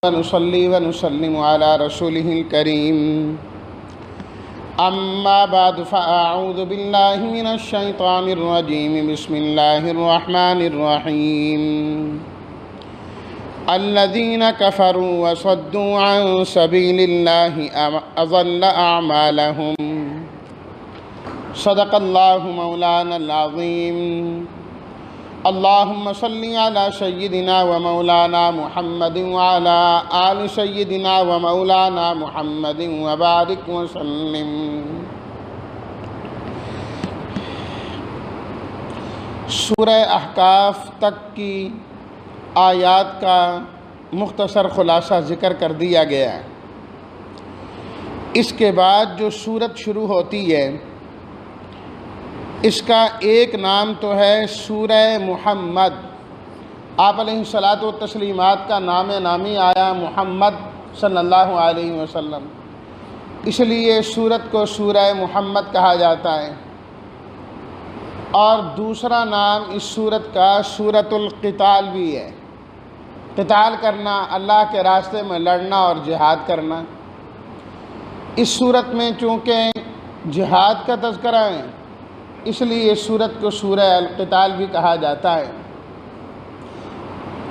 ونصلي ونسلم على رسوله الكريم أما بعد فأعوذ بالله من الشيطان الرجيم بسم الله الرحمن الرحيم الذين كفروا وصدوا عن سبيل الله أضل أعمالهم صدق الله مولانا العظيم اللهم صل على سيدنا ومولانا محمد وعلى آل سيدنا ومولانا محمد وبارك وسلم۔ سورہ احقاف تک کی آیات کا مختصر خلاصہ ذکر کر دیا گیا ہے۔ اس کے بعد جو سورت شروع ہوتی ہے اس کا ایک نام تو ہے سورہ محمد۔ آپ علیہ الصلاۃ والتسلیمات کا نام نامی آیا محمد صلی اللہ علیہ وسلم، اس لیے سورت کو سورہ محمد کہا جاتا ہے۔ اور دوسرا نام اس سورت کا سورۃ القتال بھی ہے، قتال کرنا، اللہ کے راستے میں لڑنا اور جہاد کرنا۔ اس سورت میں چونکہ جہاد کا تذکرہ ہے اس لیے اس سورت کو سورہ القتال بھی کہا جاتا ہے۔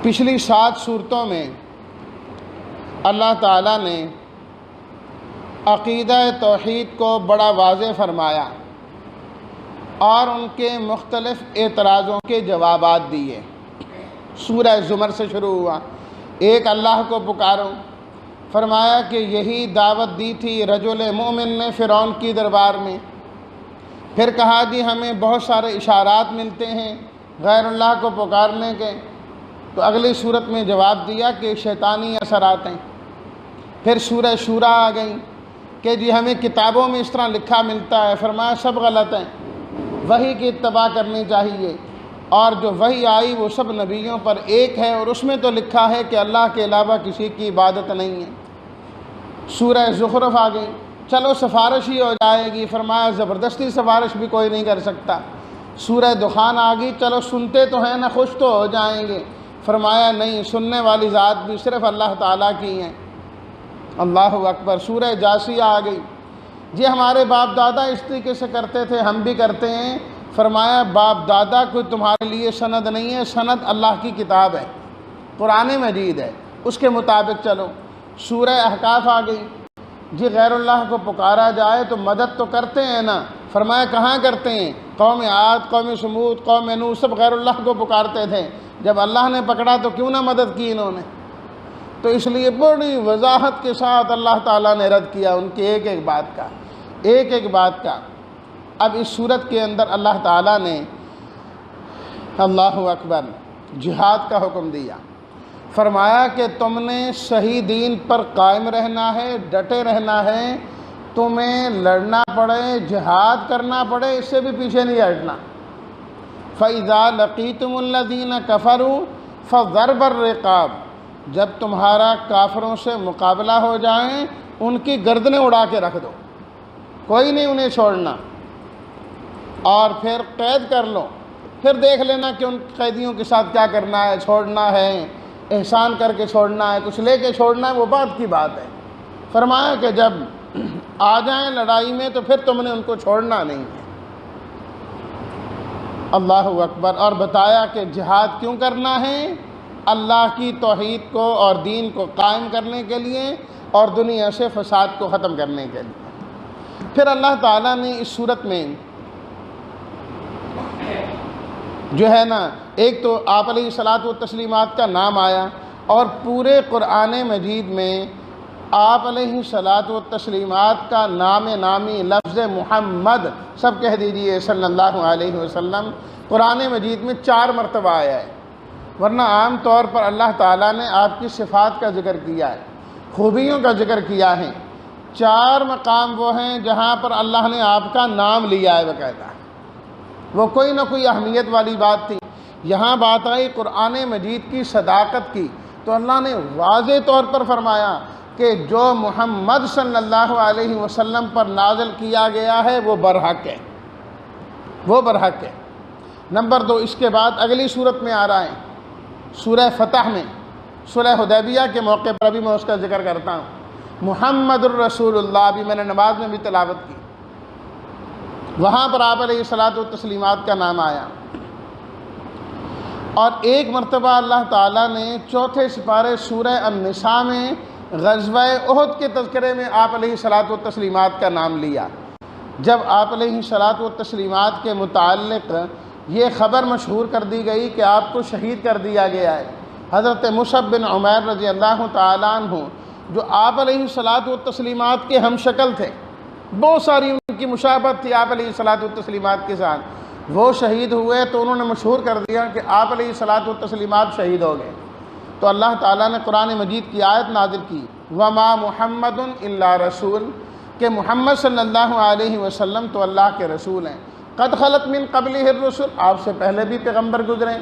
پچھلی 7 سورتوں میں اللہ تعالیٰ نے عقیدہ توحید کو بڑا واضح فرمایا اور ان کے مختلف اعتراضوں کے جوابات دیے۔ سورہ زمر سے شروع ہوا، ایک اللہ کو پکارو، فرمایا کہ یہی دعوت دی تھی رجل مومن نے فرعون کی دربار میں۔ پھر کہا جی ہمیں بہت سارے اشارات ملتے ہیں غیر اللہ کو پکارنے کے، تو اگلی صورت میں جواب دیا کہ شیطانی اثرات ہیں۔ پھر سورہ شورا آ گئی کہ جی ہمیں کتابوں میں اس طرح لکھا ملتا ہے، فرمایا سب غلط ہیں، وحی کی اتباع کرنی چاہیے، اور جو وحی آئی وہ سب نبیوں پر ایک ہے، اور اس میں تو لکھا ہے کہ اللہ کے علاوہ کسی کی عبادت نہیں ہے۔ سورہ زخرف آ گئی، چلو سفارش ہی ہو جائے گی، فرمایا زبردستی سفارش بھی کوئی نہیں کر سکتا۔ سورہ دخان آ گئی، چلو سنتے تو ہیں نا، خوش تو ہو جائیں گے، فرمایا نہیں، سننے والی ذات بھی صرف اللہ تعالیٰ کی ہیں۔ اللہ اکبر۔ سورہ جاثیہ آ گئی، جی ہمارے باپ دادا اس طریقے سے کرتے تھے ہم بھی کرتے ہیں، فرمایا باپ دادا کوئی تمہارے لیے سند نہیں ہے، سند اللہ کی کتاب ہے، قرآن مجید ہے، اس کے مطابق چلو۔ سورہ احقاف آ گئی، جی غیر اللہ کو پکارا جائے تو مدد تو کرتے ہیں نا، فرمایا کہاں کرتے ہیں، قوم عاد، قوم سمود، قوم نوح سب غیر اللہ کو پکارتے تھے، جب اللہ نے پکڑا تو کیوں نہ مدد کی انہوں نے۔ تو اس لیے بڑی وضاحت کے ساتھ اللہ تعالیٰ نے رد کیا ان کی ایک ایک بات کا۔ اب اس صورت کے اندر اللہ تعالیٰ نے اللہ اکبر جہاد کا حکم دیا، فرمایا کہ تم نے صحیح دین پر قائم رہنا ہے، ڈٹے رہنا ہے، تمہیں لڑنا پڑے، جہاد کرنا پڑے، اس سے بھی پیچھے نہیں ہٹنا۔ فَإِذَا لَقِيتُمُ الَّذِينَ كَفَرُوا فَضَرْبَ الرِّقَابِ، جب تمہارا کافروں سے مقابلہ ہو جائیں ان کی گردنیں اڑا کے رکھ دو، کوئی نہیں انہیں چھوڑنا، اور پھر قید کر لو، پھر دیکھ لینا کہ ان قیدیوں کے ساتھ کیا کرنا ہے، چھوڑنا ہے، احسان کر کے چھوڑنا ہے، کچھ لے کے چھوڑنا ہے، وہ بات کی بات ہے۔ فرمایا کہ جب آ جائیں لڑائی میں تو پھر تم نے ان کو چھوڑنا نہیں ہے۔ اللہ اکبر۔ اور بتایا کہ جہاد کیوں کرنا ہے، اللہ کی توحید کو اور دین کو قائم کرنے کے لیے اور دنیا سے فساد کو ختم کرنے کے لیے۔ پھر اللہ تعالیٰ نے اس صورت میں جو ہے نا، ایک تو آپ علیہ الصلاۃ والتسلیمات کا نام آیا، اور پورے قرآن مجید میں آپ علیہ الصلاۃ والتسلیمات کا نام نامی لفظ محمد سب کہہ دیجئے صلی اللہ علیہ وسلم قرآن مجید میں 4 مرتبہ آیا ہے، ورنہ عام طور پر اللہ تعالیٰ نے آپ کی صفات کا ذکر کیا ہے، خوبیوں کا ذکر کیا ہے۔ 4 مقام وہ ہیں جہاں پر اللہ نے آپ کا نام لیا ہے باقاعدہ، وہ کوئی نہ کوئی اہمیت والی بات تھی۔ یہاں بات آئی قرآن مجید کی صداقت کی، تو اللہ نے واضح طور پر فرمایا کہ جو محمد صلی اللہ علیہ وسلم پر نازل کیا گیا ہے وہ برحق ہے، وہ برحق ہے۔ نمبر 2، اس کے بعد اگلی صورت میں آ رہا ہے سورہ فتح میں صلح حدیبیہ کے موقع پر بھی میں اس کا ذکر کرتا ہوں۔ محمد الرسول اللہ بھی میں نے نماز میں بھی تلاوت کی، وہاں پر آپ علیہ الصلاۃ والتسلیمات کا نام آیا۔ اور ایک مرتبہ اللہ تعالیٰ نے چوتھے سپارے سورہ النساء میں غزوہ احد کے تذکرے میں آپ علیہ الصلاۃ والتسلیمات کا نام لیا۔ جب آپ علیہ الصلاۃ والتسلیمات کے متعلق یہ خبر مشہور کر دی گئی کہ آپ کو شہید کر دیا گیا ہے، حضرت مصعب بن عمیر رضی اللہ تعالیٰ عنہ جو آپ علیہ الصلاۃ والتسلیمات کے ہم شکل تھے، بہت ساری ان کی مشابہت تھی آپ علیہ الصلاۃ والتسلیمات کے ساتھ، وہ شہید ہوئے تو انہوں نے مشہور کر دیا کہ آپ علیہ الصلاۃ والتسلیمات شہید ہو گئے۔ تو اللہ تعالیٰ نے قرآن مجید کی آیت نازل کی، وما محمد الا رسول، کہ محمد صلی اللہ علیہ وسلم تو اللہ کے رسول ہیں، قد خلت من قبلہ الرسل، آپ سے پہلے بھی پیغمبر گزرے،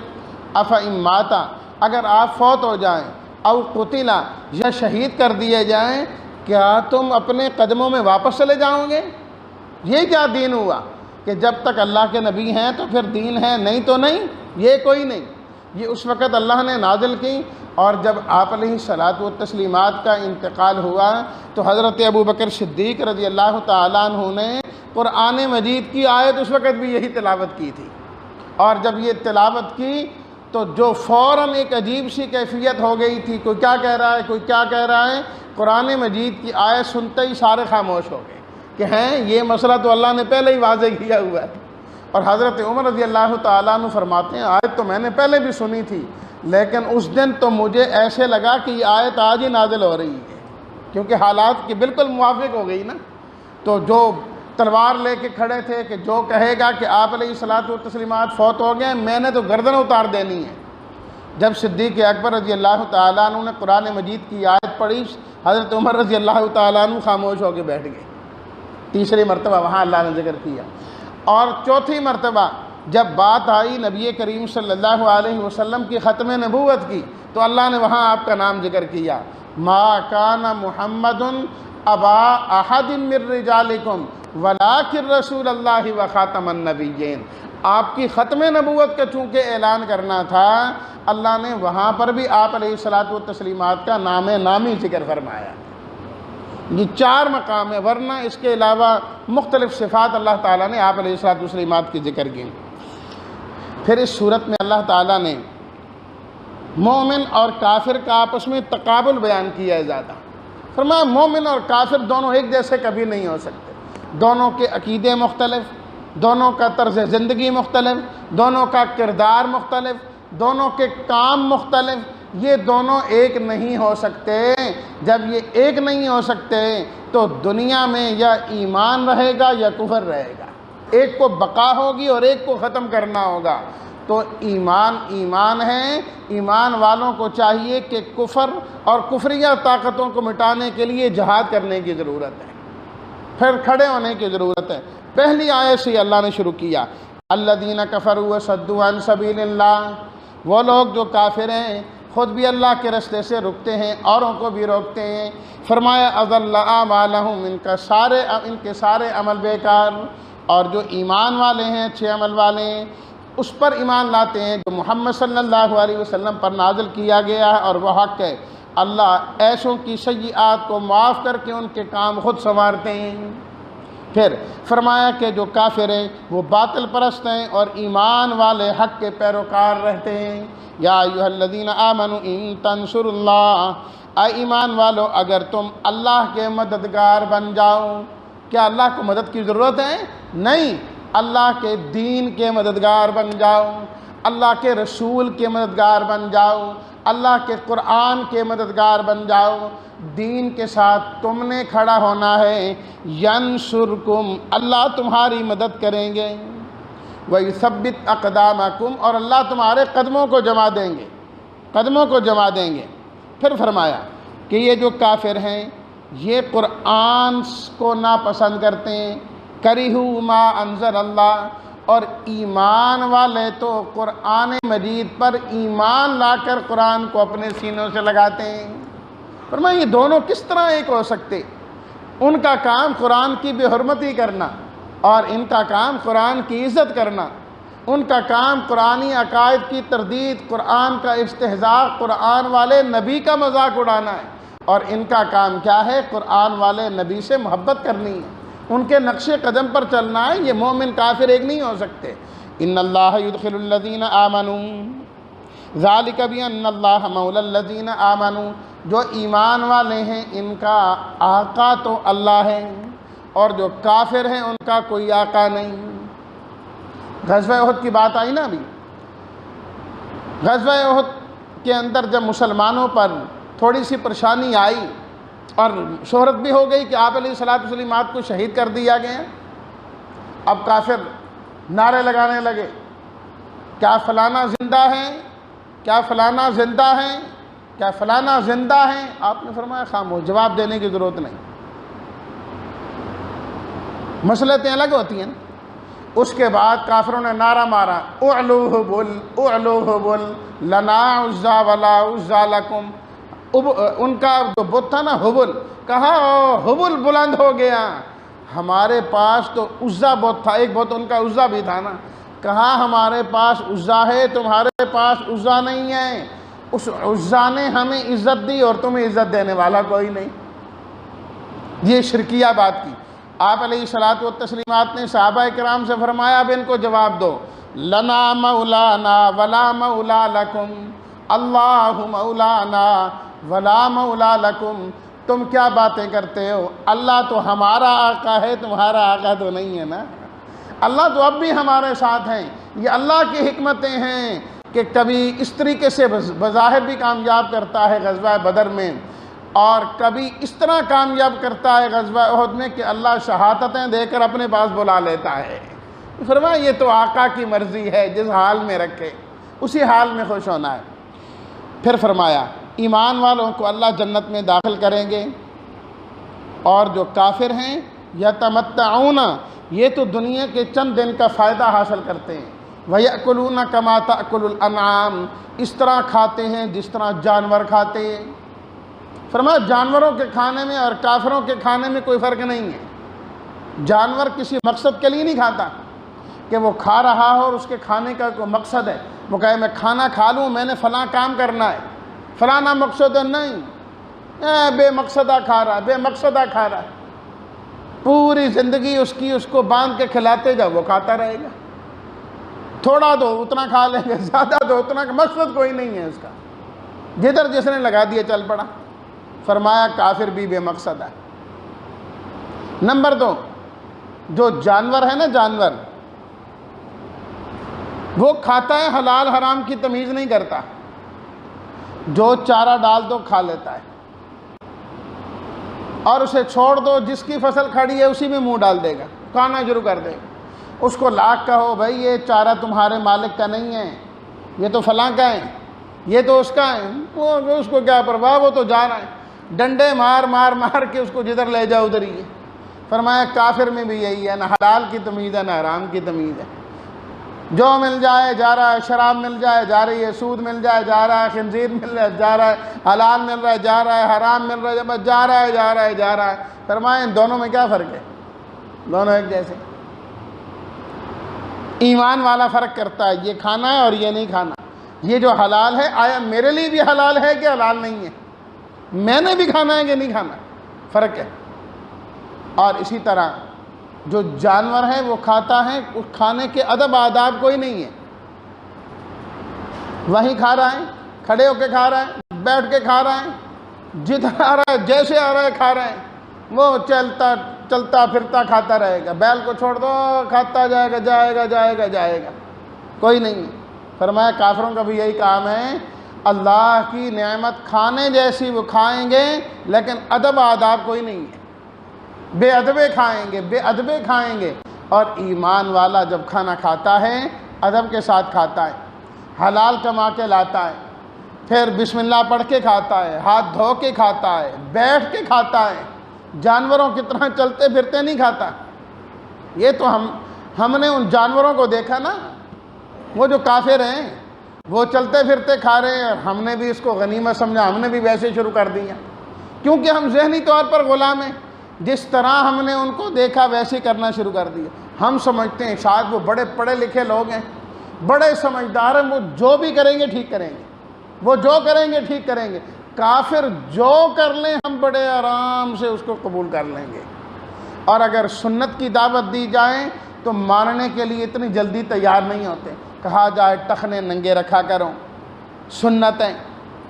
افإن مات، اگر آپ فوت ہو جائیں، او قتلا، یا شہید کر دیے جائیں، کیا تم اپنے قدموں میں واپس چلے جاؤ گے؟ یہ کیا دین ہوا کہ جب تک اللہ کے نبی ہیں تو پھر دین ہے، نہیں تو نہیں، یہ کوئی نہیں۔ یہ اس وقت اللہ نے نازل کی، اور جب آپ علیہ الصلاۃ والتسلیمات کا انتقال ہوا تو حضرت ابوبکر صدیق رضی اللہ تعالیٰ عنہ نے قرآن مجید کی آیت اس وقت بھی یہی تلاوت کی تھی، اور جب یہ تلاوت کی تو جو فوراً ایک عجیب سی کیفیت ہو گئی تھی، کوئی کیا کہہ رہا ہے، کوئی کیا کہہ رہا ہے، قرآن مجید کی آیت سنتے ہی سارے خاموش ہو گئے کہ ہیں یہ مسئلہ تو اللہ نے پہلے ہی واضح کیا ہوا ہے۔ اور حضرت عمر رضی اللہ تعالیٰ عنہ فرماتے ہیں آیت تو میں نے پہلے بھی سنی تھی، لیکن اس دن تو مجھے ایسے لگا کہ یہ آیت آج ہی نازل ہو رہی ہے، کیونکہ حالات کی بالکل موافق ہو گئی نا۔ تو جو تلوار لے کے کھڑے تھے کہ جو کہے گا کہ آپ علیہ الصلاۃ والتسلیمات فوت ہو گئے، میں نے تو گردن اتار دینی ہے۔ جب صدیق اکبر رضی اللہ تعالیٰ عنہ نے قرآن مجید کی آیت پڑھی، حضرت عمر رضی اللہ تعالیٰ عنہ خاموش ہو کے بیٹھ گئے۔ تیسری مرتبہ وہاں اللہ نے ذکر کیا، اور چوتھی مرتبہ جب بات آئی نبی کریم صلی اللہ علیہ وسلم کی ختم نبوت کی تو اللہ نے وہاں آپ کا نام ذکر کیا، ما کان محمد ابا احد من رجالکم ولکن رسول اللہ و خاتم النبیین۔ آپ کی ختم نبوت کا چونکہ اعلان کرنا تھا، اللہ نے وہاں پر بھی آپ علیہ الصلاۃ والتسلیمات کا نام نامی ذکر فرمایا۔ یہ چار مقام ہے، ورنہ اس کے علاوہ مختلف صفات اللہ تعالیٰ نے آپ علیہ الصلاۃ والتسلیمات کی ذکر کی۔ پھر اس صورت میں اللہ تعالیٰ نے مومن اور کافر کا آپس میں تقابل بیان کیا ہے زیادہ۔ فرمایا مومن اور کافر دونوں ایک جیسے کبھی نہیں ہو سکتے، دونوں کے عقیدے مختلف، دونوں کا طرز زندگی مختلف، دونوں کا کردار مختلف، دونوں کے کام مختلف، یہ دونوں ایک نہیں ہو سکتے۔ جب یہ ایک نہیں ہو سکتے تو دنیا میں یا ایمان رہے گا یا کفر رہے گا، ایک کو بقا ہوگی اور ایک کو ختم کرنا ہوگا۔ تو ایمان ہے، ایمان والوں کو چاہیے کہ کفر اور کفریہ طاقتوں کو مٹانے کے لیے جہاد کرنے کی ضرورت ہے، پھر کھڑے ہونے کی ضرورت ہے۔ پہلی آیت سے اللہ نے شروع کیا، الذین کفروا وصدوا عن سبیل اللہ، وہ لوگ جو کافر ہیں خود بھی اللہ کے رستے سے رکتے ہیں، اوروں کو بھی روکتے ہیں۔ فرمایا اضل اعمالہم، ان کے سارے عمل بیکار۔ اور جو ایمان والے ہیں، اچھے عمل والے ہیں، اس پر ایمان لاتے ہیں جو محمد صلی اللہ علیہ وسلم پر نازل کیا گیا ہے اور وہ حق ہے، اللہ ایسوں کی سیئات کو معاف کر کے ان کے کام خود سنوارتے ہیں۔ پھر فرمایا کہ جو کافر ہیں وہ باطل پرست ہیں اور ایمان والے حق کے پیروکار رہتے ہیں۔ یا ایھا الذین آمنوا ان تنصروا اللہ، اے ایمان والو اگر تم اللہ کے مددگار بن جاؤ۔ کیا اللہ کو مدد کی ضرورت ہے؟ نہیں، اللہ کے دین کے مددگار بن جاؤ، اللہ کے رسول کے مددگار بن جاؤ، اللہ کے قرآن کے مددگار بن جاؤ۔ دین کے ساتھ تم نے کھڑا ہونا ہے، ینصرکم، اللہ تمہاری مدد کریں گے، وَيُثَبِّتْ أَقْدَامَكُمْ، اور اللہ تمہارے قدموں کو جما دیں گے، قدموں کو جما دیں گے۔ پھر فرمایا کہ یہ جو کافر ہیں یہ قرآن کو ناپسند کرتے ہیں، کَرِہُوا مَا أَنزَلَ اللَّهُ، اور ایمان والے تو قرآن مجید پر ایمان لا کر قرآن کو اپنے سینوں سے لگاتے ہیں۔ فرمایا یہ دونوں کس طرح ایک ہو سکتے؟ ان کا کام قرآن کی بے حرمتی کرنا اور ان کا کام قرآن کی عزت کرنا۔ ان کا کام قرآنی عقائد کی تردید، قرآن کا استہزاء، قرآن والے نبی کا مذاق اڑانا ہے، اور ان کا کام کیا ہے؟ قرآن والے نبی سے محبت کرنی ہے، ان کے نقش قدم پر چلنا ہے۔ یہ مومن کافر ایک نہیں ہو سکتے۔ ان اللہ یدخل الذین آمنوا ذالک بان اللہ مولی الذین آمنوا، جو ایمان والے ہیں ان کا آقا تو اللہ ہے، اور جو کافر ہیں ان کا کوئی آقا نہیں۔ غزوہ احد کی بات آئی نا ابھی، غزوہ احد کے اندر جب مسلمانوں پر تھوڑی سی پریشانی آئی اور شہرت بھی ہو گئی کہ آپ علیہ الصلوۃ والسلام کو شہید کر دیا گیا، اب کافر نعرے لگانے لگے، کیا فلانا زندہ ہے، کیا فلانا زندہ ہے، کیا فلانا زندہ ہے؟ آپ نے فرمایا خاموش، جواب دینے کی ضرورت نہیں، مصلحتیں الگ ہوتی ہیں۔ اس کے بعد کافروں نے نعرہ مارا، اعلو حبل اعلو حبل لنا عزا ولا عزا لکم۔ ان کا جو بت تھا نا حبل، کہا حبل بلند ہو گیا، ہمارے پاس تو عزا بت تھا، ایک بت ان کا عزا بھی تھا نا، کہا ہمارے پاس عزا ہے، تمہارے پاس عزا نہیں ہے۔ اس عزا نے ہمیں عزت دی اور تمہیں عزت دینے والا کوئی نہیں۔ یہ شرکیہ بات کی۔ آپ علیہ الصلوۃ والتسلیمات نے صحابہ کرام سے فرمایا اب ان کو جواب دو، لنا مولانا ولا مولا لکم، اللہ مولانا ولا مولا لکم۔ تم کیا باتیں کرتے ہو؟ اللہ تو ہمارا آقا ہے، تمہارا آقا تو نہیں ہے نا۔ اللہ تو اب بھی ہمارے ساتھ ہیں۔ یہ اللہ کی حکمتیں ہیں کہ کبھی اس طریقے سے بظاہر بھی کامیاب کرتا ہے غزوہ بدر میں، اور کبھی اس طرح کامیاب کرتا ہے غزوہ احد میں کہ اللہ شہادتیں دے کر اپنے پاس بلا لیتا ہے۔ فرمایا یہ تو آقا کی مرضی ہے، جس حال میں رکھے اسی حال میں خوش ہونا ہے۔ پھر فرمایا ایمان والوں کو اللہ جنت میں داخل کریں گے، اور جو کافر ہیں یتمتعون، یہ تو دنیا کے چند دن کا فائدہ حاصل کرتے ہیں، وَيَأْكُلُونَ كَمَا تَأْكُلُ الْأَنْعَامُ، اس طرح کھاتے ہیں جس طرح جانور کھاتے ہیں۔ فرمایا جانوروں کے کھانے میں اور کافروں کے کھانے میں کوئی فرق نہیں ہے۔ جانور کسی مقصد کے لیے نہیں کھاتا کہ وہ کھا رہا ہو اور اس کے کھانے کا کوئی مقصد ہے، وہ کہے میں کھانا کھا لوں، میں نے فلاں کام کرنا ہے، فلانا مقصد ہے، نہیں، بے مقصدہ کھا رہا ہے، بے مقصدہ کھا رہا ہے، پوری زندگی اس کو باندھ کے کھلاتے جاؤ، وہ کھاتا رہے گا، تھوڑا دو اتنا کھا لیں گے، زیادہ دو اتنا، مقصد کوئی نہیں ہے اس کا، جدھر جس نے لگا دیا چل پڑا۔ فرمایا کافر بھی بے مقصد ہے۔ نمبر 2، جو جانور ہے نا، جانور وہ کھاتا ہے، حلال حرام کی تمیز نہیں کرتا، جو چارہ ڈال دو کھا لیتا ہے، اور اسے چھوڑ دو، جس کی فصل کھڑی ہے اسی میں منہ ڈال دے گا، کھانا شروع کر دے گا۔ اس کو لاکھ کہو بھائی یہ چارہ تمہارے مالک کا نہیں ہے، یہ تو فلاں کا ہے، یہ تو اس کا ہے، وہ اس کو کیا پرواہ، وہ تو جا رہا ہے، ڈنڈے مار مار مار کے اس کو جدھر لے جاؤ ادھر ہی ہے۔ فرمایا کافر میں بھی یہی ہے، نہ حلال کی تمیز ہے نہ حرام کی تمیز ہے، جو مل جائے جا رہا ہے، شراب مل جائے جا رہی ہے، سود مل جائے جا رہا ہے، خنزیر مل رہا ہے جا رہا ہے، حلال مل رہا ہے جا رہا ہے، حرام مل رہا ہے بس جا رہا ہے جا رہا ہے جا رہا ہے۔ فرمایا ان دونوں میں کیا فرق ہے؟ دونوں ایک جیسے۔ ایمان والا فرق کرتا ہے، یہ کھانا ہے اور یہ نہیں کھانا، یہ جو حلال ہے آیا میرے لیے بھی حلال ہے کہ حلال نہیں ہے، میں نے بھی کھانا ہے کہ نہیں کھانا، فرق ہے۔ اور اسی طرح جو جانور ہے وہ کھاتا ہے، اس کھانے کے ادب آداب کوئی نہیں ہے، وہیں کھا رہا ہے، کھڑے ہو کے کھا رہا ہے، بیٹھ کے کھا رہا ہے، جدھر آ رہا ہے جیسے آ رہا ہے کھا رہا ہے، وہ چلتا پھرتا کھاتا رہے گا، بیل کو چھوڑ دو کھاتا جائے گا جائے گا جائے گا جائے گا، کوئی نہیں ہے۔ فرمایا کافروں کا بھی یہی کام ہے، اللہ کی نعمت کھانے جیسی وہ کھائیں گے لیکن ادب آداب کوئی نہیں ہے، بے ادبے کھائیں گے، بے ادبے کھائیں گے۔ اور ایمان والا جب کھانا کھاتا ہے ادب کے ساتھ کھاتا ہے، حلال کما کے لاتا ہے، پھر بسم اللہ پڑھ کے کھاتا ہے، ہاتھ دھو کے کھاتا ہے، بیٹھ کے کھاتا ہے، جانوروں کی طرح چلتے پھرتے نہیں کھاتا۔ یہ تو ہم نے ان جانوروں کو دیکھا نا، وہ جو کافر ہیں وہ چلتے پھرتے کھا رہے ہیں، اور ہم نے بھی اس کو غنیمت سمجھا، ہم نے بھی ویسے شروع کر دیا، کیونکہ ہم ذہنی طور پر غلام ہیں، جس طرح ہم نے ان کو دیکھا ویسے کرنا شروع کر دیا۔ ہم سمجھتے ہیں شاید وہ بڑے پڑھے لکھے لوگ ہیں، بڑے سمجھدار ہیں، وہ جو بھی کریں گے ٹھیک کریں گے، وہ جو کریں گے ٹھیک کریں گے۔ کافر جو کر لیں ہم بڑے آرام سے اس کو قبول کر لیں گے، اور اگر سنت کی دعوت دی جائے تو ماننے کے لیے اتنی جلدی تیار نہیں ہوتے۔ کہا جائے ٹخنے ننگے رکھا کرو، سنتیں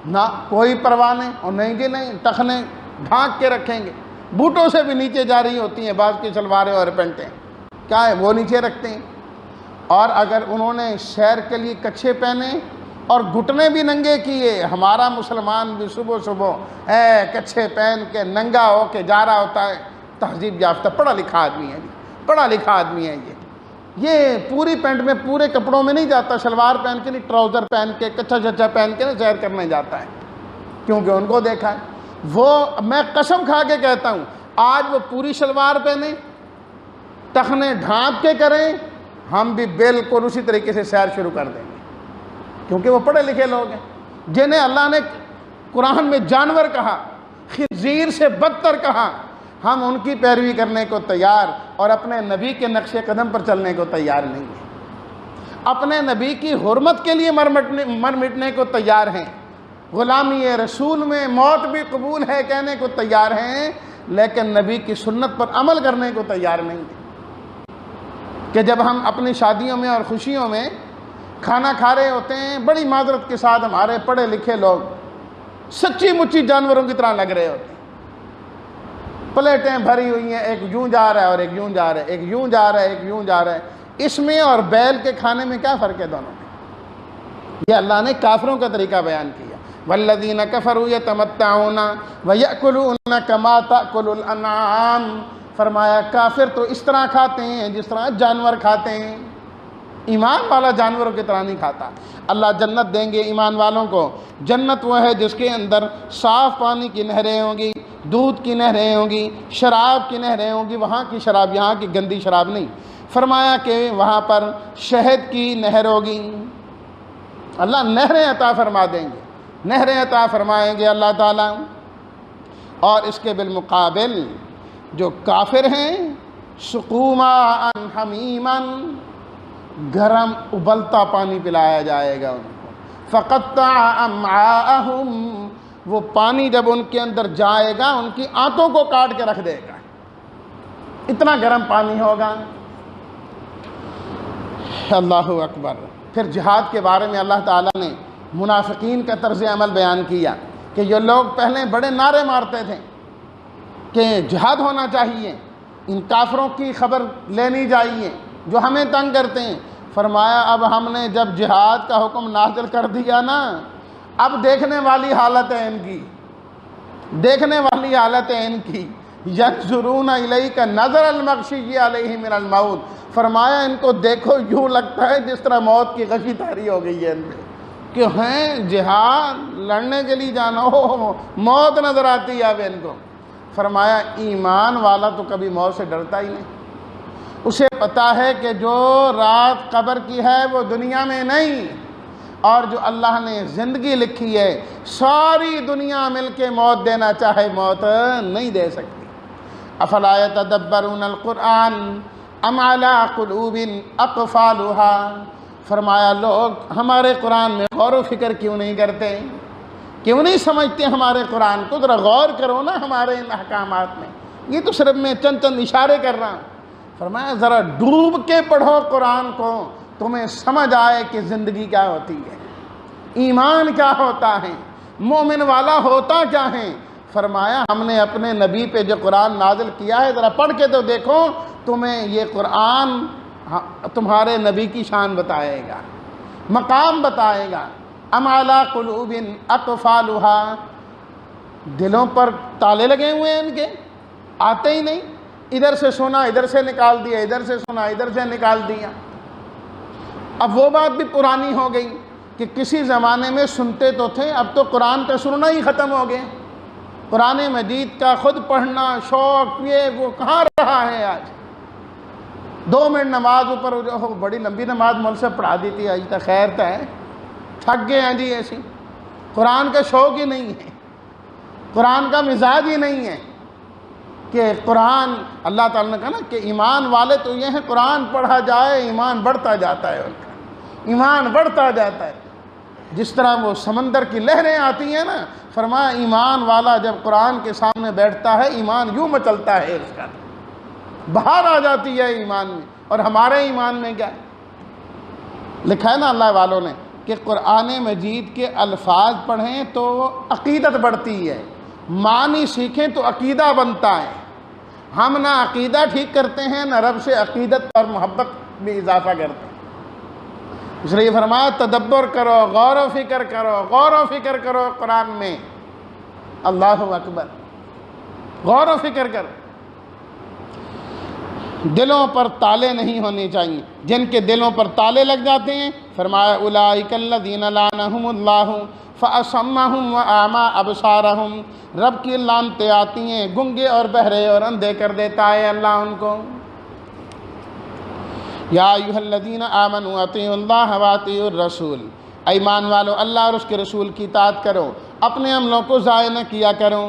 نہ کوئی پرواہ نہیں، اور نہیں جی نہیں، ٹخنے ڈھانک کے رکھیں گے، بوٹوں سے بھی نیچے جا رہی ہوتی ہیں بعض کی شلواریں اور پینٹیں، کیا ہے وہ نیچے رکھتے ہیں۔ اور اگر انہوں نے سیر کے لیے کچھے پہنے اور گھٹنے بھی ننگے کیے، ہمارا مسلمان بھی صبح صبح کچھے پہن کے ننگا ہو کے جا رہا ہوتا ہے، تہذیب یافتہ پڑھا لکھا آدمی ہے جی، پڑھا لکھا آدمی ہے یہ پوری پینٹ میں پورے کپڑوں میں نہیں جاتا، شلوار پہن کے نہیں، ٹراؤزر پہن کے کچھا چچا پہن کے سیر کرنے جاتا ہے، کیونکہ ان کو دیکھا ہے۔ وہ میں قسم کھا کے کہتا ہوں آج وہ پوری شلوار پہنیں، ٹخنے ڈھانپ کے کریں، ہم بھی بالکل اسی طریقے سے سیر شروع کر دیں گے، کیونکہ وہ پڑھے لکھے لوگ ہیں جنہیں اللہ نے قرآن میں جانور کہا، خنزیر سے بدتر کہا، ہم ان کی پیروی کرنے کو تیار اور اپنے نبی کے نقش قدم پر چلنے کو تیار نہیں ہیں، اپنے نبی کی حرمت کے لیے مر مٹنے کو تیار ہیں، غلامی رسول میں موت بھی قبول ہے کہنے کو تیار ہیں، لیکن نبی کی سنت پر عمل کرنے کو تیار نہیں ہیں۔ کہ جب ہم اپنی شادیوں میں اور خوشیوں میں کھانا کھا رہے ہوتے ہیں، بڑی معذرت کے ساتھ ہمارے پڑھے لکھے لوگ سچی مچی جانوروں کی طرح لگ رہے ہوتے ہیں، پلیٹیں بھری ہوئی ہیں، ایک یوں جا رہا ہے اور ایک یوں جا رہا ہے، ایک یوں جا رہا ہے ایک یوں جا رہا ہے، اس میں اور بیل کے کھانے میں کیا فرق ہے دونوں میں؟ یہ اللہ نے کافروں کا طریقہ بیان کیا، والذین کفروا یتمتعون ویأکلون کما تأکل الانعام، فرمایا کافر تو اس طرح کھاتے ہیں جس طرح جانور کھاتے ہیں، ایمان والا جانوروں کی طرح نہیں کھاتا۔ اللہ جنت دیں گے ایمان والوں کو، جنت وہ ہے جس کے اندر صاف پانی کی نہریں ہوں گی، دودھ کی نہریں ہوں گی، شراب کی نہریں ہوں گی، وہاں کی شراب یہاں کی گندی شراب نہیں، فرمایا کہ وہاں پر شہد کی نہر ہوگی، اللہ نہریں عطا فرما دیں گے، نہریں عطا فرمائیں گے اللہ تعالیٰ۔ اور اس کے بالمقابل جو کافر ہیں، سقوما حمیما، گرم ابلتا پانی پلایا جائے گا ان کو، فقطع امعاءہم، وہ پانی جب ان کے اندر جائے گا ان کی آنتوں کو کاٹ کے رکھ دے گا، اتنا گرم پانی ہوگا۔ اللہ اکبر۔ پھر جہاد کے بارے میں اللہ تعالیٰ نے منافقین کا طرز عمل بیان کیا کہ یہ لوگ پہلے بڑے نعرے مارتے تھے کہ جہاد ہونا چاہیے، ان کافروں کی خبر لینی چاہیے جو ہمیں تنگ کرتے ہیں، فرمایا اب ہم نے جب جہاد کا حکم نازل کر دیا نا، اب دیکھنے والی حالت ہے ان کی، دیکھنے والی حالت ہے ان کی، ینظرون الیک نظر المغشی علیہ من الموت، فرمایا ان کو دیکھو یوں لگتا ہے جس طرح موت کی غشی طاری ہو گئی ہے ان پہ، کہ ہیں جہاد لڑنے کے لیے جانا ہو، موت نظر آتی ہے اب ان کو۔ فرمایا ایمان والا تو کبھی موت سے ڈرتا ہی نہیں، اسے پتہ ہے کہ جو رات قبر کی ہے وہ دنیا میں نہیں، اور جو اللہ نے زندگی لکھی ہے ساری دنیا مل کے موت دینا چاہے موت نہیں دے سکتی۔ افلا یتدبرون القرآن ام علی قلوب اقفالها، فرمایا لوگ ہمارے قرآن میں غور و فکر کیوں نہیں کرتے، کیوں نہیں سمجھتے ہمارے قرآن کو، ذرا غور کرو نا ہمارے ان احکامات میں، یہ تو صرف میں چند اشارے کر رہا ہوں۔ فرمایا ذرا ڈوب کے پڑھو قرآن کو، تمہیں سمجھ آئے کہ زندگی کیا ہوتی ہے، ایمان کیا ہوتا ہے، مومن والا ہوتا کیا ہے۔ فرمایا ہم نے اپنے نبی پہ جو قرآن نازل کیا ہے ذرا پڑھ کے تو دیکھو، تمہیں یہ قرآن تمہارے نبی کی شان بتائے گا، مقام بتائے گا۔ ام علی قلوب اقفالها، دلوں پر تالے لگے ہوئے ہیں ان کے، آتے ہی نہیں، ادھر سے سنا ادھر سے نکال دیا، ادھر سے سنا ادھر سے نکال دیا۔ اب وہ بات بھی پرانی ہو گئی کہ کسی زمانے میں سنتے تو تھے، اب تو قرآن کا سننا ہی ختم ہو گیا، قرآن مجید کا خود پڑھنا شوق یہ وہ کہاں رہا ہے آج۔ 2 منٹ نماز اوپر بڑی لمبی نماز مول سے پڑھا دی تھی، آج تک خیر تو ہے، تھک گئے ہیں جی ایسی، قرآن کا شوق ہی نہیں ہے، قرآن کا مزاج ہی نہیں ہے کہ قرآن، اللہ تعالیٰ نے کہا نا کہ ایمان والے تو یہ ہیں قرآن پڑھا جائے ایمان بڑھتا جاتا ہے ان کا، ایمان بڑھتا جاتا ہے، جس طرح وہ سمندر کی لہریں آتی ہیں نا، فرمایا ایمان والا جب قرآن کے سامنے بیٹھتا ہے ایمان یوں مچلتا ہے، اس کا بہار آ جاتی ہے ایمان میں۔ اور ہمارے ایمان میں کیا ہے؟ لکھا ہے نا اللہ والوں نے کہ قرآن مجید کے الفاظ پڑھیں تو عقیدت بڑھتی ہے، معنی سیکھیں تو عقیدہ بنتا ہے۔ ہم نہ عقیدہ ٹھیک کرتے ہیں، نہ رب سے عقیدت اور محبت میں اضافہ کرتے ہیں۔ اس لیے فرمایا تدبر کرو، غور و فکر کرو، غور و فکر کرو قرآن میں۔ اللہ اکبر، غور و فکر کرو۔ دلوں پر تالے نہیں ہونے چاہیے، جن کے دلوں پر تالے لگ جاتے ہیں فرمایا اولئک الذین لعنہم اللہ فاصمہم واعمی ابصارہم، رب کی لعنتیں آتی ہیں، گنگے اور بہرے اور اندھے کر دیتا ہے اللہ ان کو۔ یا ایھا الذین آمنوا اطیعوا اللہ واطیعوا الرسول، ایمان والو اللہ اور اس کے رسول کی اطاعت کرو، اپنے عملوں کو ضائع نہ کیا کرو۔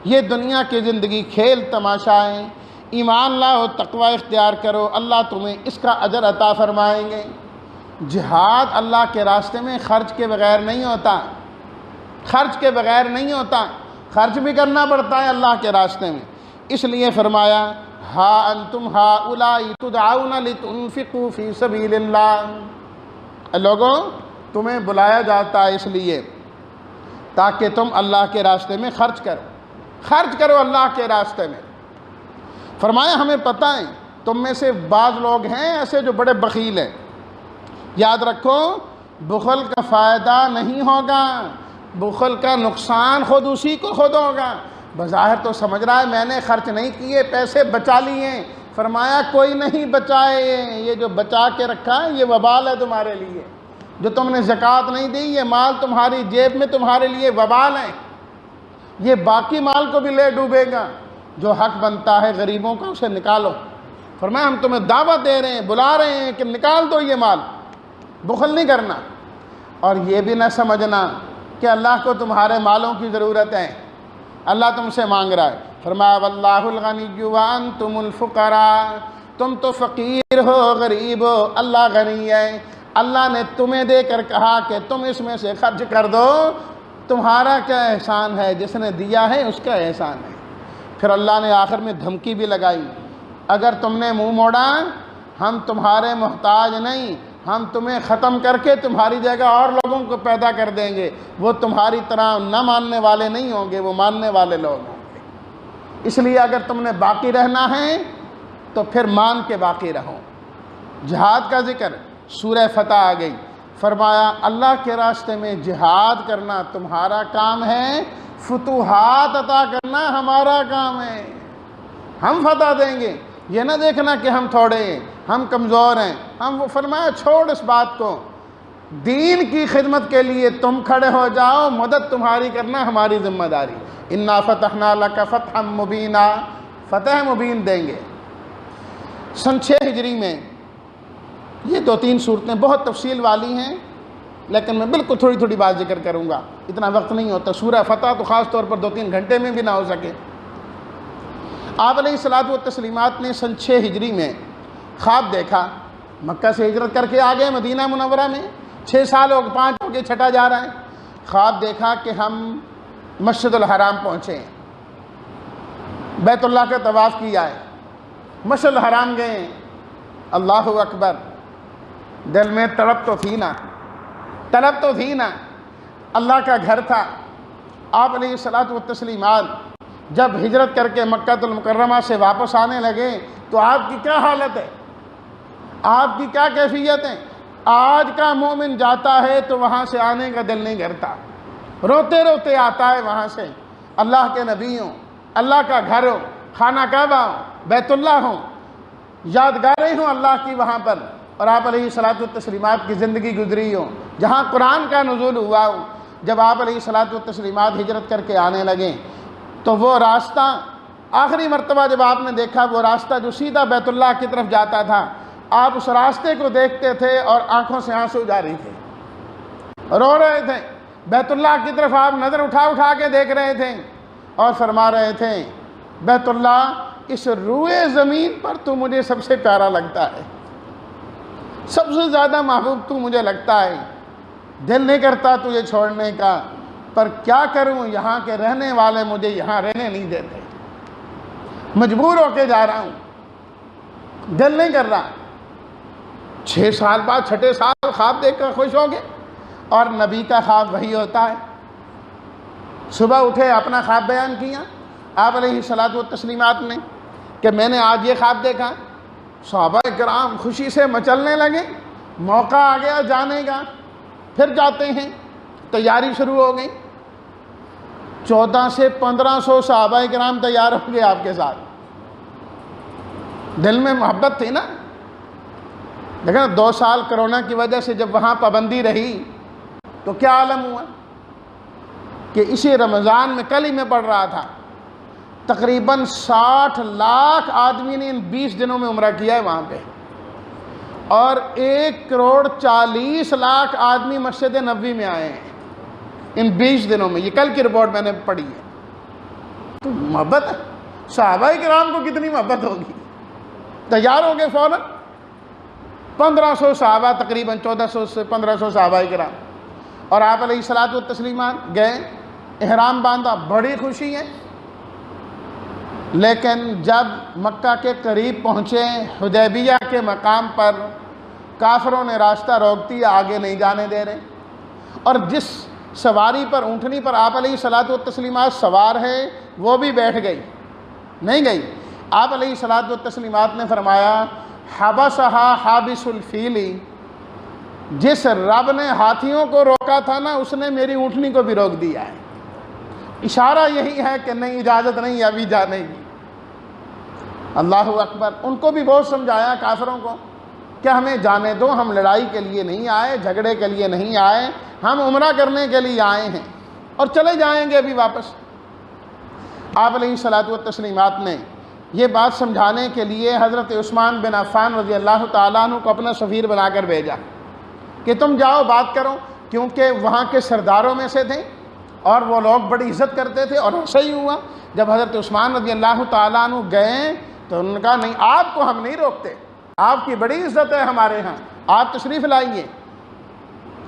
یہ دنیا کی زندگی کھیل تماشا ہے، ایمان لاؤ، تقوی اختیار کرو، اللہ تمہیں اس کا اجر عطا فرمائیں گے۔ جہاد اللہ کے راستے میں خرچ کے بغیر نہیں ہوتا، خرچ کے بغیر نہیں ہوتا، خرچ بھی کرنا پڑتا ہے اللہ کے راستے میں۔ اس لیے فرمایا ہا انتم ہؤلاء تدعون لتنفقوا فی سبیل اللہ، لوگوں تمہیں بلایا جاتا ہے اس لیے تاکہ تم اللہ کے راستے میں خرچ کرو اللہ کے راستے میں۔ فرمایا ہمیں پتہ ہے تم میں سے بعض لوگ ہیں ایسے جو بڑے بخیل ہیں، یاد رکھو بخل کا فائدہ نہیں ہوگا، بخل کا نقصان خود اسی کو خود ہوگا۔ بظاہر تو سمجھ رہا ہے میں نے خرچ نہیں کیے، پیسے بچا لیے، فرمایا کوئی نہیں بچائے، یہ جو بچا کے رکھا ہے یہ وبال ہے تمہارے لیے۔ جو تم نے زکوٰۃ نہیں دی یہ مال تمہاری جیب میں تمہارے لیے وبال ہے، یہ باقی مال کو بھی لے ڈوبے گا۔ جو حق بنتا ہے غریبوں کا اسے نکالو۔ فرمایا ہم تمہیں دعوت دے رہے ہیں، بلا رہے ہیں کہ نکال دو یہ مال، بخل نہیں کرنا۔ اور یہ بھی نہ سمجھنا کہ اللہ کو تمہارے مالوں کی ضرورت ہے، اللہ تم سے مانگ رہا ہے۔ فرمایا واللہ الغنی وانتم الفقراء، تم تو فقیر ہو، غریب ہو، اللہ غنی ہے۔ اللہ نے تمہیں دے کر کہا کہ تم اس میں سے خرچ کر دو، تمہارا کیا احسان ہے، جس نے دیا ہے اس کا احسان ہے۔ پھر اللہ نے آخر میں دھمکی بھی لگائی، اگر تم نے منہ موڑا ہم تمہارے محتاج نہیں، ہم تمہیں ختم کر کے تمہاری جگہ اور لوگوں کو پیدا کر دیں گے، وہ تمہاری طرح نہ ماننے والے نہیں ہوں گے، وہ ماننے والے لوگ ہوں گے۔ اس لیے اگر تم نے باقی رہنا ہے تو پھر مان کے باقی رہو۔ جہاد کا ذکر، سورہ فتح آ گئی، فرمایا اللہ کے راستے میں جہاد کرنا تمہارا کام ہے، فتوحات عطا کرنا ہمارا کام ہے، ہم فتح دیں گے۔ یہ نہ دیکھنا کہ ہم تھوڑے ہیں، ہم کمزور ہیں، ہم، وہ فرمایا چھوڑ اس بات کو، دین کی خدمت کے لیے تم کھڑے ہو جاؤ، مدد تمہاری کرنا ہماری ذمہ داری۔ انا فتحنا لک فتحا مبینا، فتح مبین دیں گے۔ سن 6 ہجری میں یہ 2-3 صورتیں بہت تفصیل والی ہیں، لیکن میں بالکل تھوڑی تھوڑی بات ذکر کروں گا، اتنا وقت نہیں ہوتا۔ سورہ فتح تو خاص طور پر 2-3 گھنٹے میں بھی نہ ہو سکے۔ آپ علیہ الصلاۃ والتسلیمات نے سن 6 ہجری میں خواب دیکھا، مکہ سے ہجرت کر کے آ گئے مدینہ منورہ میں، 6 سال ہو گئے، 5 ہو گئے، 6ٹا جا رہا ہے۔ خواب دیکھا کہ ہم مسجد الحرام پہنچے ہیں، بیت اللہ کا طواف کیا ہے، مسجد الحرام گئے ہیں، اللہ اکبر۔ دل میں طلب تو تھی نا، اللہ کا گھر تھا۔ آپ علیہ الصلاۃ والتسلیمات جب ہجرت کر کے مکہ المکرمہ سے واپس آنے لگے تو آپ کی کیا حالت ہے، آپ کی کیا کیفیت ہے؟ آج کا مومن جاتا ہے تو وہاں سے آنے کا دل نہیں کرتا، روتے روتے آتا ہے وہاں سے۔ اللہ کے نبی ہوں، اللہ کا گھر ہو، خانہ کعبہ ہو، بیت اللہ ہوں، یادگاریں ہوں اللہ کی وہاں پر، اور آپ علیہ الصلاۃ والتسلیمات کی زندگی گزری ہو، جہاں قرآن کا نزول ہوا ہو۔ جب آپ علیہ الصلاۃ والتسلیمات ہجرت کر کے آنے لگے تو وہ راستہ، آخری مرتبہ جب آپ نے دیکھا وہ راستہ جو سیدھا بیت اللہ کی طرف جاتا تھا، آپ اس راستے کو دیکھتے تھے اور آنکھوں سے آنسو جاری تھے، رو رہے تھے، بیت اللہ کی طرف آپ نظر اٹھا کے دیکھ رہے تھے اور فرما رہے تھے بیت اللہ اس روئے زمین پر تو مجھے سب سے پیارا لگتا ہے، سب سے زیادہ محبوب تو مجھے لگتا ہے، دل نہیں کرتا تجھے چھوڑنے کا، پر کیا کروں یہاں کے رہنے والے مجھے یہاں رہنے نہیں دیتے، مجبور ہو کے جا رہا ہوں، دل نہیں کر رہا۔ 6 سال بعد 6 سال خواب دیکھ کر خوش ہو گئے، اور نبی کا خواب وہی ہوتا ہے۔ صبح اٹھے اپنا خواب بیان کیا آپ علیہ الصلوۃ والتسلیمات نے کہ میں نے آج یہ خواب دیکھا، صحابہ کرام خوشی سے مچلنے لگے، موقع آ گیا جانے کا، پھر جاتے ہیں، تیاری شروع ہو گئی۔ 14 سے 1500 صحابہ کرام تیار ہو گئے آپ کے ساتھ، دل میں محبت تھی نا۔ لیکن 2 سال کرونا کی وجہ سے جب وہاں پابندی رہی تو کیا عالم ہوا کہ اسی رمضان میں کل ہی میں پڑھ رہا تھا، تقریباً 60 لاکھ آدمی نے ان 20 دنوں میں عمرہ کیا ہے وہاں پہ، اور 1,40,00,000 آدمی مسجد نبوی میں آئے ہیں ان 20 دنوں میں۔ یہ کل کی رپورٹ میں نے پڑھی ہے۔ تو محبت ہے، صحابہ کرام کو کتنی محبت ہوگی، تیار ہو گئے فوراً۔ 1500 صحابہ، تقریباً 1400 سے 1500 صحابہ کرام، اور آپ علیہ الصلوۃ والتسلیمات گئے، احرام باندھا، بڑی خوشی ہے۔ لیکن جب مکہ کے قریب پہنچے، حدیبیہ کے مقام پر کافروں نے راستہ روک دیا، آگے نہیں جانے دے رہے، اور جس سواری پر، اونٹنی پر آپ علیہ الصلوۃ والتسلیمات سوار ہے وہ بھی بیٹھ گئی، نہیں گئی۔ آپ علیہ الصلوۃ والتسلیمات نے فرمایا حبسہا حابس الفیل، جس رب نے ہاتھیوں کو روکا تھا نا، اس نے میری اونٹنی کو بھی روک دیا ہے۔ اشارہ یہی ہے کہ نہیں، اجازت نہیں ابھی جانے کی۔ اللہ اکبر۔ ان کو بھی بہت سمجھایا کافروں کو کہ ہمیں جانے دو، ہم لڑائی کے لیے نہیں آئے، جھگڑے کے لیے نہیں آئے، ہم عمرہ کرنے کے لیے آئے ہیں، اور چلے جائیں گے ابھی واپس۔ آپ علیہ الصلوۃ والتسلیمات نے یہ بات سمجھانے کے لیے حضرت عثمان بن عفان رضی اللہ تعالیٰ عنہ کو اپنا سفیر بنا کر بھیجا کہ تم جاؤ بات کرو، کیونکہ وہاں کے سرداروں میں سے تھے اور وہ لوگ بڑی عزت کرتے تھے۔ اور ایسا ہی ہوا، جب حضرت عثمان رضی اللہ تعالیٰ عنہ گئے تو انہوں نے کہا نہیں، آپ کو ہم نہیں روکتے، آپ کی بڑی عزت ہے ہمارے ہاں، آپ تشریف لائیے۔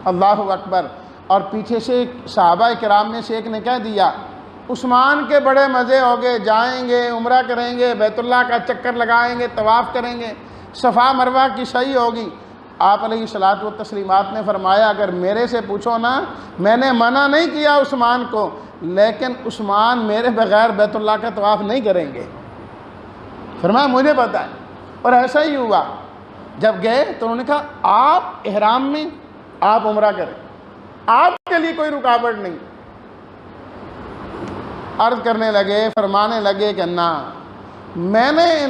اللہ اکبر۔ اور پیچھے سے صحابہ کرام میں سے ایک نے کہہ دیا عثمان کے بڑے مزے ہو گئے، جائیں گے، عمرہ کریں گے، بیت اللہ کا چکر لگائیں گے، طواف کریں گے، صفا مروہ کی سعی ہوگی۔ آپ علیہ الصلوۃ والتسلیمات نے فرمایا اگر میرے سے پوچھو نا، میں نے منع نہیں کیا عثمان کو، لیکن عثمان میرے بغیر بیت اللہ کا طواف نہیں کریں گے۔ فرمایا مجھے پتہ ہے۔ اور ایسا ہی ہوا، جب گئے تو انہوں نے کہا آپ احرام میں، آپ عمرہ کریں، آپ کے لیے کوئی رکاوٹ نہیں۔ عرض کرنے لگے، فرمانے لگے کہ نہ، میں نے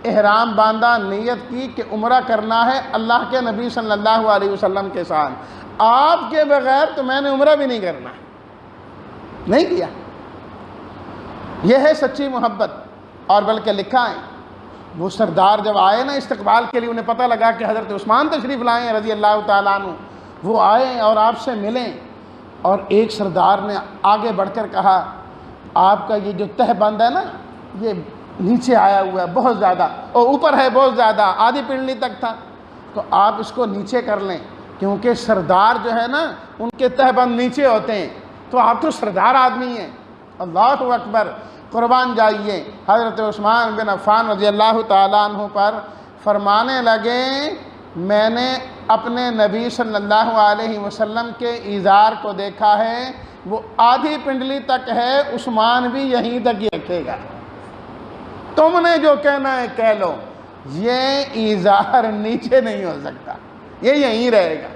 احرام باندھا، نیت کی کہ عمرہ کرنا ہے اللہ کے نبی صلی اللہ علیہ وسلم کے ساتھ، آپ کے بغیر تو میں نے عمرہ بھی نہیں کرنا، نہیں کیا۔ یہ ہے سچی محبت۔ اور بلکہ لکھا ہے وہ سردار جب آئے نا استقبال کے لیے، انہیں پتہ لگا کہ حضرت عثمان تشریف لائے ہیں رضی اللہ تعالیٰ عنہ، وہ آئے اور آپ سے ملیں، اور ایک سردار نے آگے بڑھ کر کہا آپ کا یہ جو تہ بند ہے نا، یہ نیچے آیا ہوا ہے بہت زیادہ، اور اوپر ہے بہت زیادہ، آدھی پنڈلی تک تھا، تو آپ اس کو نیچے کر لیں، کیونکہ سردار جو ہے نا ان کے تہ بند نیچے ہوتے ہیں، تو آپ تو سردار آدمی ہیں۔ اللہ اکبر۔ قربان جائیے۔ حضرت عثمان بن عفان رضی اللہ تعالیٰ عنہ پر فرمانے لگے میں نے اپنے نبی صلی اللہ علیہ وسلم کے ازار کو دیکھا ہے، وہ آدھی پنڈلی تک ہے، عثمان بھی یہیں تک ہی رکھے گا، تم نے جو کہنا ہے کہہ لو، یہ ازار نیچے نہیں ہو سکتا، یہ یہیں رہے گا۔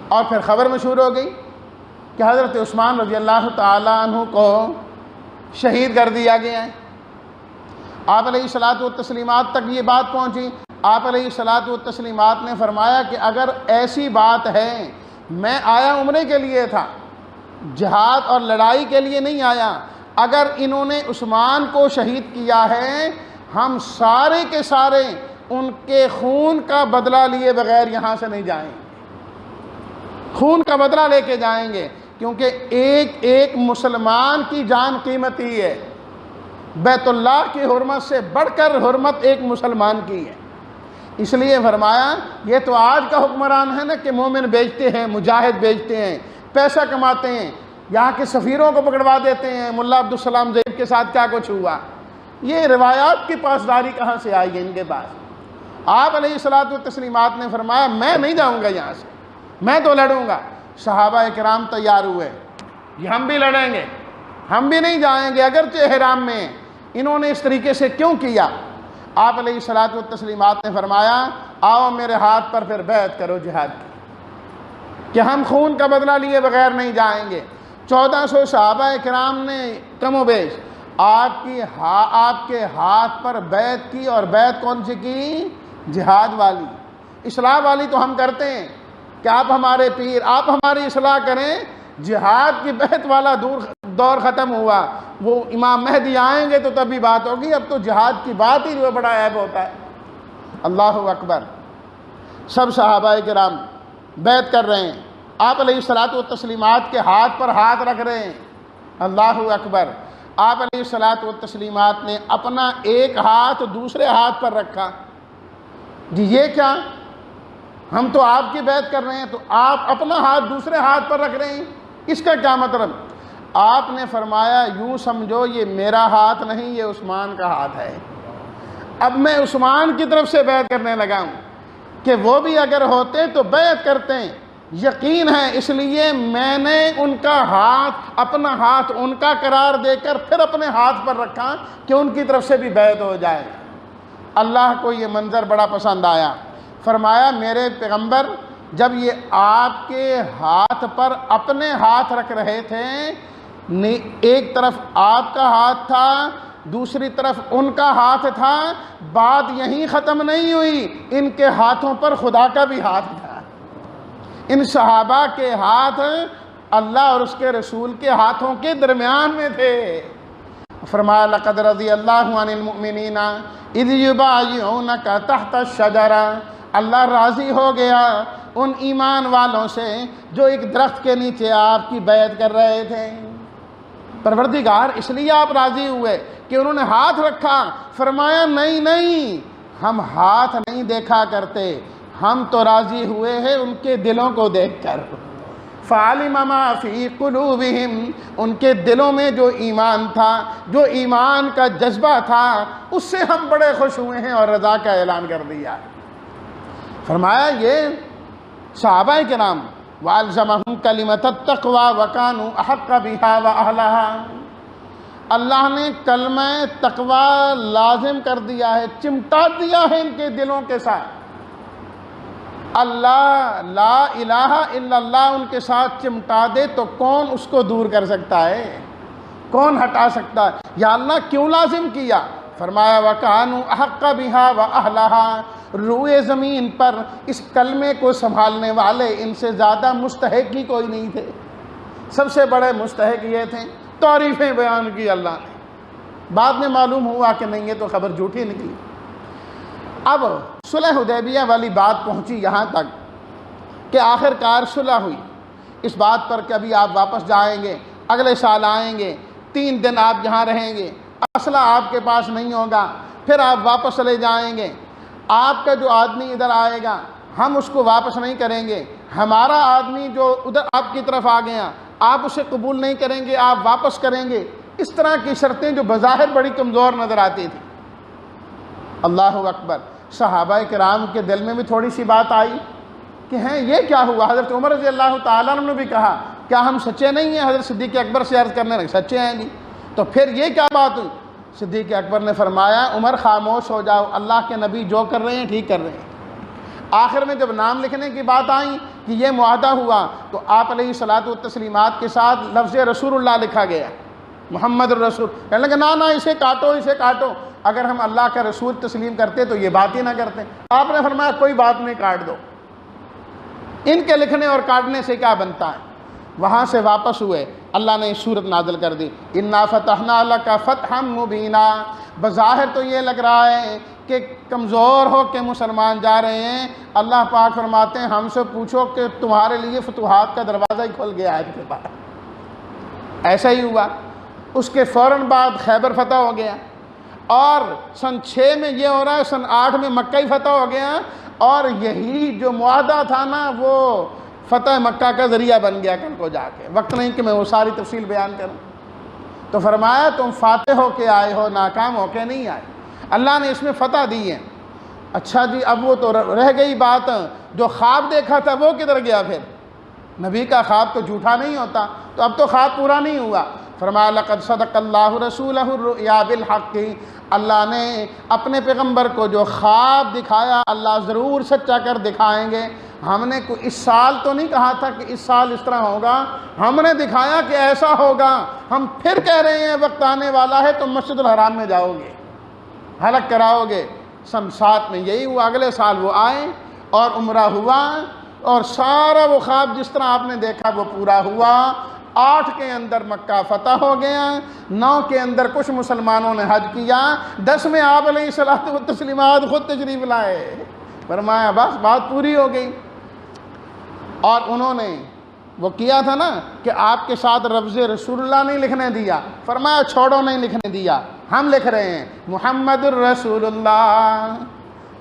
اور پھر خبر مشہور ہو گئی کہ حضرت عثمان رضی اللہ تعالیٰ عنہ کو شہید کر دیا گیا ہے۔ آپ علیہ الصلوۃ والتسلیمات تک یہ بات پہنچی۔ آپ علیہ الصلوۃ والتسلیمات نے فرمایا کہ اگر ایسی بات ہے، میں آیا عمرے کے لیے تھا، جہاد اور لڑائی کے لیے نہیں آیا، اگر انہوں نے عثمان کو شہید کیا ہے، ہم سارے کے سارے ان کے خون کا بدلہ لیے بغیر یہاں سے نہیں جائیں گے، خون کا بدلہ لے کے جائیں گے، کیونکہ ایک ایک مسلمان کی جان قیمتی ہے، بیت اللہ کی حرمت سے بڑھ کر حرمت ایک مسلمان کی ہے۔ اس لیے فرمایا یہ تو آج کا حکمران ہے نا کہ مومن بیچتے ہیں، مجاہد بیچتے ہیں، پیسہ کماتے ہیں، یہاں کے سفیروں کو پکڑوا دیتے ہیں۔ ملا عبدالسلام زیب کے ساتھ کیا کچھ ہوا، یہ روایات کی پاسداری کہاں سے آئی ہے ان کے پاس؟ آپ علیہ الصلوۃ والتسلیمات نے فرمایا میں نہیں جاؤں گا یہاں سے، میں تو لڑوں گا۔ صحابہ کرام تیار ہوئے، یہ ہم بھی لڑیں گے، ہم بھی نہیں جائیں گے اگرچہ احرام میں ہیں۔ انہوں نے اس طریقے سے کیوں کیا؟ آپ علیہ الصلوۃ والتسلیمات نے فرمایا آؤ میرے ہاتھ پر پھر بیعت کرو جہاد کی، کہ ہم خون کا بدلہ لیے بغیر نہیں جائیں گے۔ 1400 صحابہ کرام نے کم و بیش آپ کے ہاتھ پر بیعت کی، اور بیعت کون سی کی؟ جہاد والی۔ اصلاح والی تو ہم کرتے ہیں کہ آپ ہمارے پیر، آپ ہماری اصلاح کریں۔ جہاد کی بیعت والا دور ختم ہوا، وہ امام مہدی آئیں گے تو تبھی بات ہوگی، اب تو جہاد کی بات ہی جو بڑا عیب ہوتا ہے۔ اللہ اکبر۔ سب صحابہ کرام بیعت کر رہے ہیں، آپ علیہ الصلوۃ والتسلیمات کے ہاتھ پر ہاتھ رکھ رہے ہیں۔ اللہ اکبر۔ آپ علیہ الصلوۃ والتسلیمات نے اپنا ایک ہاتھ دوسرے ہاتھ پر رکھا۔ جی یہ کیا؟ ہم تو آپ کی بیعت کر رہے ہیں، تو آپ اپنا ہاتھ دوسرے ہاتھ پر رکھ رہے ہیں، اس کا کیا مطلب؟ آپ نے فرمایا یوں سمجھو یہ میرا ہاتھ نہیں، یہ عثمان کا ہاتھ ہے۔ اب میں عثمان کی طرف سے بیعت کرنے لگا ہوں کہ وہ بھی اگر ہوتے تو بیعت کرتے ہیں، یقین ہے، اس لیے میں نے ان کا ہاتھ، اپنا ہاتھ ان کا قرار دے کر پھر اپنے ہاتھ پر رکھا کہ ان کی طرف سے بھی بیعت ہو جائے۔ اللہ کو یہ منظر بڑا پسند آیا، فرمایا میرے پیغمبر جب یہ آپ کے ہاتھ پر اپنے ہاتھ رکھ رہے تھے، ایک طرف آپ کا ہاتھ تھا، دوسری طرف ان کا ہاتھ تھا، بات یہیں ختم نہیں ہوئی، ان کے ہاتھوں پر خدا کا بھی ہاتھ تھا۔ ان صحابہ کے ہاتھ اللہ اور اس کے رسول کے ہاتھوں کے درمیان میں تھے۔ فرمایا لقد رضی اللہ عن المؤمنین اذ یبایعونک تحت الشجرہ، اللہ راضی ہو گیا ان ایمان والوں سے جو ایک درخت کے نیچے آپ کی بیعت کر رہے تھے۔ پروردگار اس لیے آپ راضی ہوئے کہ انہوں نے ہاتھ رکھا۔ فرمایا نہیں نہیں، ہم ہاتھ نہیں دیکھا کرتے، ہم تو راضی ہوئے ہیں ان کے دلوں کو دیکھ کر۔ فَعَلِمَ مَا فِي قُلُوبِهِمْ، ان کے دلوں میں جو ایمان تھا، جو ایمان کا جذبہ تھا، اس سے ہم بڑے خوش ہوئے ہیں اور رضا کا اعلان کر دیا۔ فرمایا یہ صحابہ کرام وَأَلْزَمَهُمْ كَلِمَةَ التَّقْوَى وَكَانُوا أَحَقَّ بِهَا وَأَهْلَهَا، اللہ نے کلمہ تقوی لازم کر دیا ہے، چمٹا دیا ہے ان کے دلوں کے ساتھ۔ اللہ لا الہ الا اللہ ان کے ساتھ چمٹا دے تو کون اس کو دور کر سکتا ہے، کون ہٹا سکتا ہے؟ یا اللہ کیوں لازم کیا؟ فرمایا وَكَانُوا أَحَقَّ بِهَا وَأَهْلَهَا، روئے زمین پر اس کلمے کو سنبھالنے والے ان سے زیادہ مستحق ہی کوئی نہیں تھے، سب سے بڑے مستحق یہ تھے۔ تعریفیں بیان کی اللہ نے، بعد میں معلوم ہوا کہ نہیں، یہ تو خبر جھوٹی نکلی۔ اب صلح حدیبیہ والی بات پہنچی یہاں تک کہ آخر کار صلح ہوئی، اس بات پر کہ ابھی آپ واپس جائیں گے، اگلے سال آئیں گے، 3 دن آپ یہاں رہیں گے، اسلحہ آپ کے پاس نہیں ہوگا، پھر آپ واپس چلے جائیں گے، آپ کا جو آدمی ادھر آئے گا ہم اس کو واپس نہیں کریں گے، ہمارا آدمی جو ادھر آپ کی طرف آ گیا آپ اسے قبول نہیں کریں گے، آپ واپس کریں گے۔ اس طرح کی شرطیں جو بظاہر بڑی کمزور نظر آتی تھی۔ اللہ اکبر۔ صحابہ کرام کے دل میں بھی تھوڑی سی بات آئی کہ ہیں یہ کیا ہوا؟ حضرت عمر رضی اللہ تعالیٰ عنہ نے بھی کہا کیا ہم سچے نہیں ہیں؟ حضرت صدیق اکبر سے عرض کرنے لگے سچے ہیں جی۔ تو پھر یہ کیا بات ہوئی؟ صدیق اکبر نے فرمایا عمر خاموش ہو جاؤ، اللہ کے نبی جو کر رہے ہیں ٹھیک کر رہے ہیں۔ آخر میں جب نام لکھنے کی بات آئی کہ یہ معاہدہ ہوا تو آپ علیہ الصلوۃ والتسلیمات کے ساتھ لفظ رسول اللہ لکھا گیا، محمد الرسول۔ کہنے لگے نا اسے کاٹو، اسے کاٹو، اگر ہم اللہ کا رسول تسلیم کرتے تو یہ بات ہی نہ کرتے۔ آپ نے فرمایا کوئی بات نہیں، کاٹ دو، ان کے لکھنے اور کاٹنے سے کیا بنتا ہے۔ وہاں سے واپس ہوئے، اللہ نے صورت نازل کر دی، انا فتحنا لک فتحا مبینا۔ بظاہر تو یہ لگ رہا ہے کہ کمزور ہو کے مسلمان جا رہے ہیں، اللہ پاک فرماتے ہیں ہم سے پوچھو کہ تمہارے لیے فتوحات کا دروازہ ہی کھل گیا ہے ان کے بعد۔ ایسا ہی ہوا، اس کے فوراً بعد خیبر فتح ہو گیا۔ اور سن 6 میں یہ ہو رہا ہے، سن 8 میں مکہ ہی فتح ہو گیا، اور یہی جو معاہدہ تھا نا وہ فتح مکہ کا ذریعہ بن گیا کل کو جا کے۔ وقت نہیں کہ میں وہ ساری تفصیل بیان کروں۔ تو فرمایا تم فاتح ہو کے آئے ہو، ناکام ہو کے نہیں آئے، اللہ نے اس میں فتح دی ہے۔ اچھا جی، اب وہ تو رہ گئی بات، جو خواب دیکھا تھا وہ کدھر گیا پھر؟ نبی کا خواب تو جھوٹا نہیں ہوتا، تو اب تو خواب پورا نہیں ہوا۔ فرمایا لقد صدق اللہ رسولہ الرؤیا بالحق، اللہ نے اپنے پیغمبر کو جو خواب دکھایا اللہ ضرور سچا کر دکھائیں گے۔ ہم نے کوئی اس سال تو نہیں کہا تھا کہ اس سال اس طرح ہوگا، ہم نے دکھایا کہ ایسا ہوگا۔ ہم پھر کہہ رہے ہیں وقت آنے والا ہے تم مسجد الحرام میں جاؤ گے، حلق کراؤ گے۔ سن 7 میں یہی ہوا، اگلے سال وہ آئے اور عمرہ ہوا، اور سارا وہ خواب جس طرح آپ نے دیکھا وہ پورا ہوا۔ 8 کے اندر مکہ فتح ہو گیا، 9 کے اندر کچھ مسلمانوں نے حج کیا، 10 میں آپ علیہ الصلوۃ والتسلیمات خود تشریف لائے۔ فرمایا بس بات پوری ہو گئی۔ اور انہوں نے وہ کیا تھا نا کہ آپ کے ساتھ لفظ رسول اللہ نہیں لکھنے دیا، فرمایا چھوڑو نہیں لکھنے دیا، ہم لکھ رہے ہیں محمد الرسول اللہ۔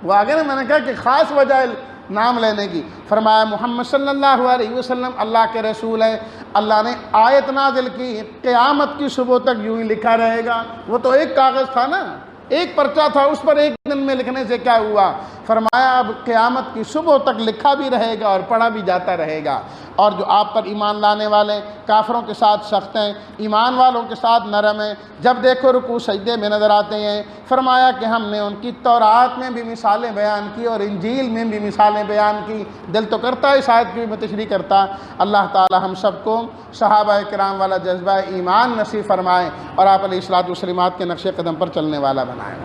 وہ آگے نا میں نے کہا کہ خاص وجہ نام لینے کی، فرمایا محمد صلی اللہ علیہ وسلم اللہ کے رسول ہیں۔ اللہ نے آیت نازل کی قیامت کی صبح تک یوں ہی لکھا رہے گا۔ وہ تو ایک کاغذ تھا نا، ایک پرچہ تھا، اس پر ایک دن میں لکھنے سے کیا ہوا؟ فرمایا اب قیامت کی صبح تک لکھا بھی رہے گا اور پڑھا بھی جاتا رہے گا۔ اور جو آپ پر ایمان لانے والے کافروں کے ساتھ سخت ہیں، ایمان والوں کے ساتھ نرم ہیں، جب دیکھو رکوع سجدے میں نظر آتے ہیں۔ فرمایا کہ ہم نے ان کی تورات میں بھی مثالیں بیان کی اور انجیل میں بھی مثالیں بیان کی۔ دل تو کرتا ہے اس آیت کی میں تشریح کرتا۔ اللہ تعالی ہم سب کو صحابہ کرام والا جذبہ ایمان نصیب فرمائے اور آپ علیہ الصلوۃ والسلامات کے نقش قدم پر چلنے والا بنائے۔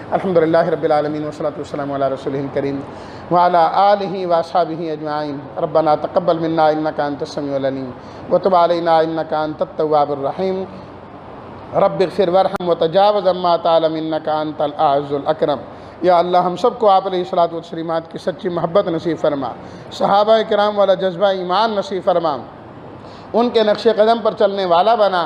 الحمدللہ رب العالمین والصلاۃ والسلام علی رسولہ الکریم وعلی آلہ واصحابہ اجمعین۔ ربنا تقبل منا انک انت السمیع العلیم وتب علینا انک انت التواب الرحیم۔ رب اغفر وارحم وتجاوز عما تعلم انک انت الاعز الاکرم۔ یا اللہ ہم سب کو آپ علیہ الصلوۃ والسلامات کی سچی محبت نصیب فرما، صحابہ کرام والا جذبہ ایمان نصیب فرما، ان کے نقش قدم پر چلنے والا بنا۔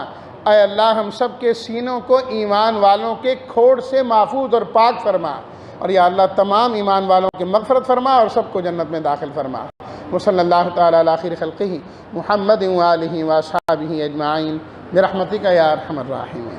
اے اللہ ہم سب کے سینوں کو ایمان والوں کے کھوڑ سے محفوظ اور پاک فرما، اور یا اللہ تمام ایمان والوں کی مغفرت فرما اور سب کو جنت میں داخل فرما۔ وصلی اللہ تعالی علی خیر خلقہ محمد وآلہ واصحابہ اجمعین برحمتک یا ارحم الراحمین۔